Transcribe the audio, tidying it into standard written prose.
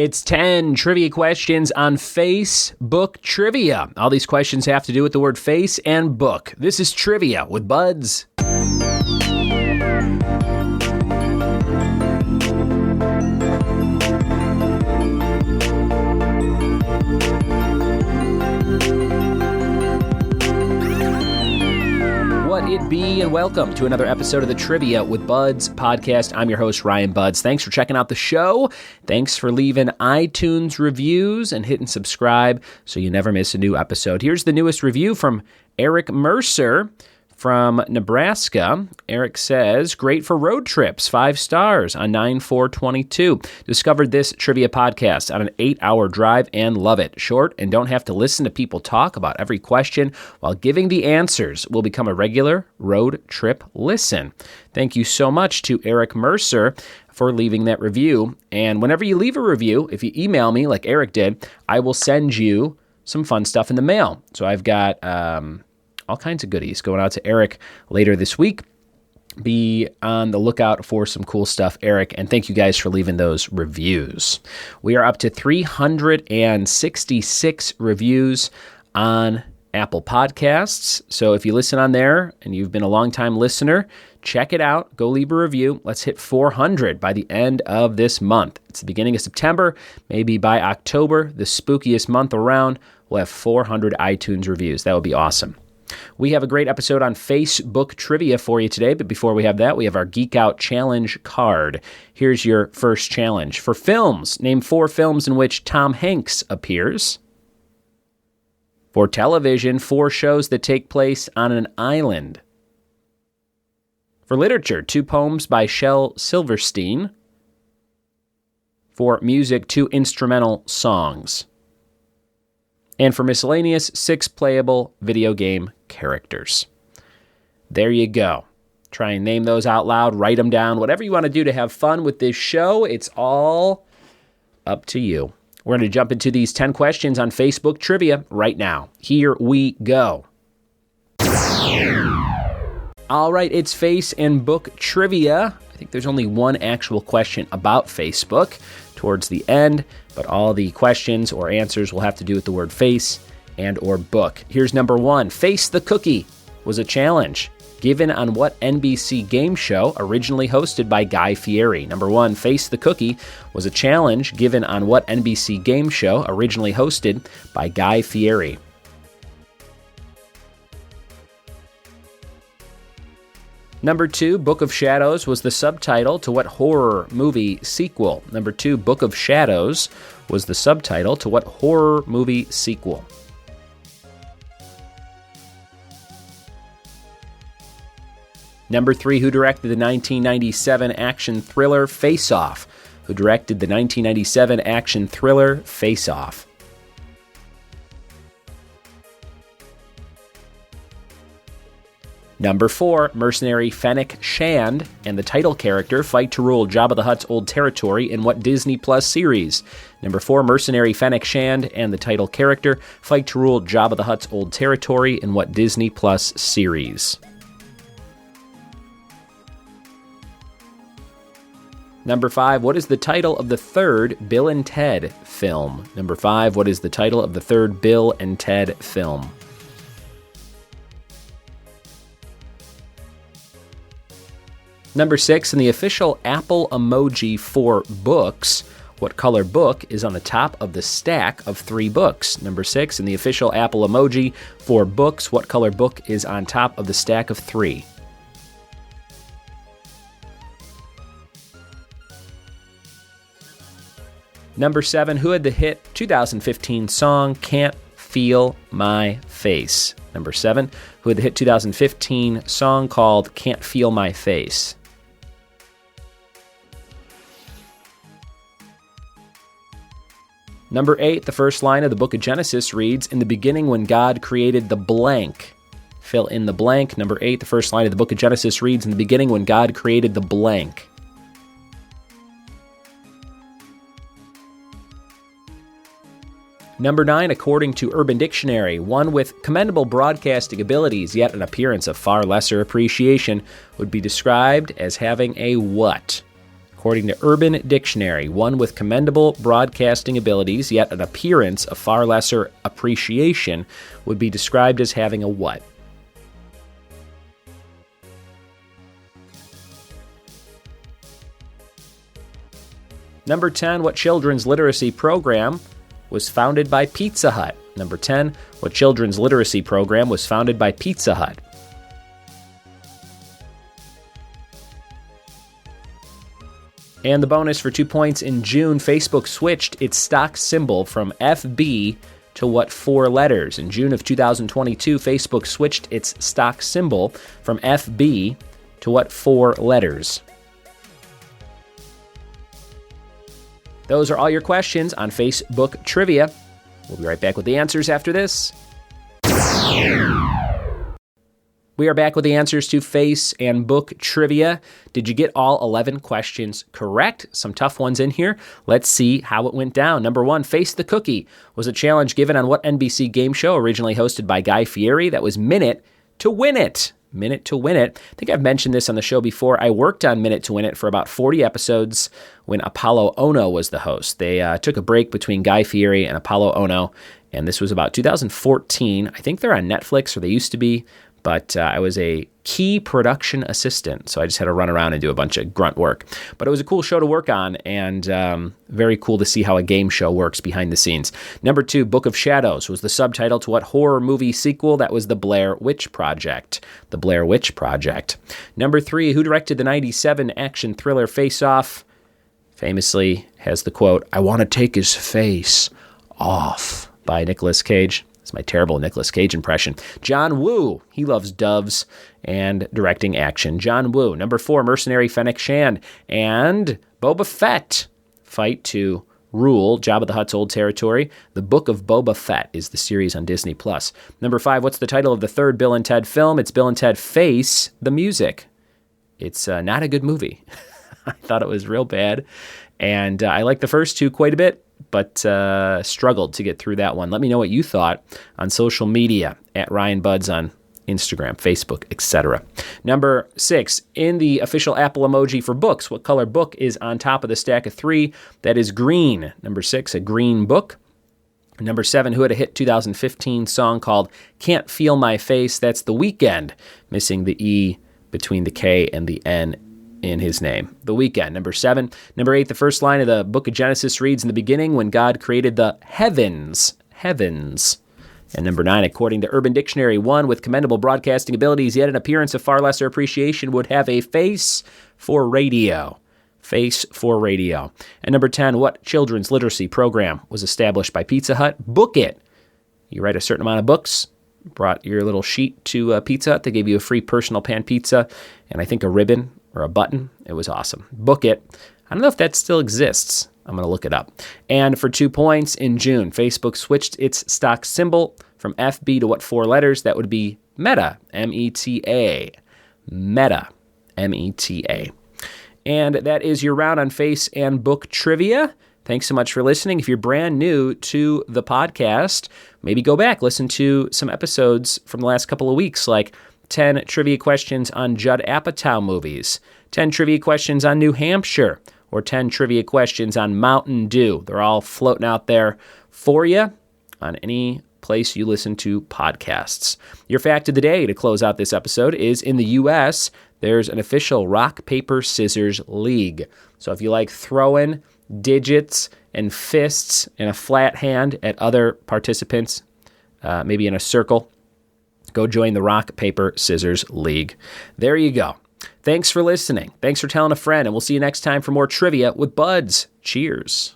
It's 10 trivia questions on Facebook trivia. All these questions have to do with the word face and book. This is Trivia with Buds. What it be, and welcome to another episode of the Trivia with Buds podcast. I'm your host, Ryan Budds. Thanks for checking out the show. Thanks for leaving iTunes reviews and hitting subscribe so you never miss a new episode. Here's the newest review from Eric Mercer from Nebraska. Eric says, great for road trips, 5 stars on 9/4/22. Discovered this trivia podcast on an 8-hour drive and love it. Short and don't have to listen to people talk about every question while giving the answers. Will become a regular road trip listen. Thank you so much to Eric Mercer for leaving that review. And whenever you leave a review, if you email me like Eric did, I will send you some fun stuff in the mail. So I've got all kinds of goodies going out to Eric later this week. Be on the lookout for some cool stuff, Eric, and thank you guys for leaving those reviews. We are up to 366 reviews on Apple Podcasts. So if you listen on there and you've been a long-time listener, check it out. Go leave a review. Let's hit 400 by the end of this month. It's the beginning of September. Maybe by October, the spookiest month around, we'll have 400 iTunes reviews. That would be awesome. We have a great episode on Facebook trivia for you today, but before we have that, we have our Geek Out Challenge card. Here's your first challenge. For films, name 4 films in which Tom Hanks appears. For television, 4 shows that take place on an island. For literature, 2 poems by Shel Silverstein. For music, 2 instrumental songs. And for miscellaneous, 6 playable video game characters. There you go. Try and name those out loud, write them down, whatever you want to do to have fun with this show. It's all up to you. We're going to jump into these 10 questions on Facebook trivia right now. Here we go. All right, it's face and book trivia. I think there's only one actual question about Facebook towards the end, but all the questions or answers will have to do with the word face and or book. Here's number 1. Face the Cookie was a challenge given on what NBC game show originally hosted by Guy Fieri? Number 1, Face the Cookie was a challenge given on what NBC game show originally hosted by Guy Fieri? Number 2, Book of Shadows was the subtitle to what horror movie sequel? Number 2, Book of Shadows was the subtitle to what horror movie sequel? Number 3, who directed the 1997 action thriller Face Off? Who directed the 1997 action thriller Face Off? Number 4, mercenary Fennec Shand and the title character fight to rule Jabba the Hutt's old territory in what Disney Plus series? Number 4, mercenary Fennec Shand and the title character fight to rule Jabba the Hutt's old territory in what Disney Plus series? Number 5, what is the title of the third Bill and Ted film? Number 5, what is the title of the third Bill and Ted film? Number 6, in the official Apple emoji for books, what color book is on the top of the stack of 3 books? Number 6, in the official Apple emoji for books, what color book is on top of the stack of 3? Number 7, who had the hit 2015 song Can't Feel My Face? Number 7, who had the hit 2015 song called Can't Feel My Face? Number 8, the first line of the book of Genesis reads, in the beginning when God created the blank. Fill in the blank. Number 8, the first line of the book of Genesis reads, in the beginning when God created the blank. Number 9, according to Urban Dictionary, one with commendable broadcasting abilities, yet an appearance of far lesser appreciation, would be described as having a what? According to Urban Dictionary, one with commendable broadcasting abilities, yet an appearance of far lesser appreciation, would be described as having a what? Number 10, what children's literacy program was founded by Pizza Hut? Number 10, what children's literacy program was founded by Pizza Hut? And the bonus for 2 points, in June, Facebook switched its stock symbol from FB to what 4 letters? In June of 2022, Facebook switched its stock symbol from FB to what 4 letters? Those are all your questions on Facebook Trivia. We'll be right back with the answers after this. We are back with the answers to Face and Book Trivia. Did you get all 11 questions correct? Some tough ones in here. Let's see how it went down. Number 1, Face the Cookie was a challenge given on what NBC game show originally hosted by Guy Fieri that was Minute to Win It? Minute to Win It. I think I've mentioned this on the show before. I worked on Minute to Win It for about 40 episodes when Apollo Ono was the host. They took a break between Guy Fieri and Apollo Ono, and this was about 2014. I think they're on Netflix, or they used to be. But I was a key production assistant, so I just had to run around and do a bunch of grunt work. But it was a cool show to work on, and very cool to see how a game show works behind the scenes. Number 2, Book of Shadows was the subtitle to what horror movie sequel? That was The Blair Witch Project. The Blair Witch Project. Number 3, who directed the 97 action thriller Face Off? Famously has the quote, "I want to take his face off," by Nicolas Cage. It's my terrible Nicolas Cage impression. John Woo, he loves doves and directing action. John Woo. Number 4, Mercenary Fennec Shand and Boba Fett fight to rule Jabba the Hutt's old territory. The Book of Boba Fett is the series on Disney+. Number 5, what's the title of the third Bill and Ted film? It's Bill and Ted Face the Music. It's not a good movie. I thought it was real bad, and I liked the first 2 quite a bit, but struggled to get through that one. Let me know what you thought on social media, at Ryan Budds on Instagram, Facebook, etc. Number 6, in the official Apple emoji for books, what color book is on top of the stack of 3? That is green. Number 6, a green book. Number 7, who had a hit 2015 song called Can't Feel My Face? That's The Weeknd, missing the E between the K and the N in his name. The Weeknd. Number 7. Number 8, the first line of the book of Genesis reads, "In the beginning, when God created the heavens." And number 9, according to Urban Dictionary, one with commendable broadcasting abilities, yet an appearance of far lesser appreciation, would have a face for radio. Face for radio. And number 10, what children's literacy program was established by Pizza Hut? Book It. You write a certain amount of books, brought your little sheet to Pizza Hut. They gave you a free personal pan pizza and I think a ribbon or a button. It was awesome. Book It. I don't know if that still exists. I'm going to look it up. And for 2 points, in June, Facebook switched its stock symbol from FB to what 4 letters? That would be Meta, M-E-T-A. Meta, M-E-T-A. And that is your round on Face and Book Trivia. Thanks so much for listening. If you're brand new to the podcast, maybe go back, listen to some episodes from the last couple of weeks, like 10 trivia questions on Judd Apatow movies, 10 trivia questions on New Hampshire, or 10 trivia questions on Mountain Dew. They're all floating out there for you on any place you listen to podcasts. Your fact of the day to close out this episode is, in the U.S., there's an official rock, paper, scissors league. So if you like throwing digits and fists in a flat hand at other participants, maybe in a circle, go join the Rock, Paper, Scissors League. There you go. Thanks for listening. Thanks for telling a friend, and we'll see you next time for more trivia with Buds. Cheers.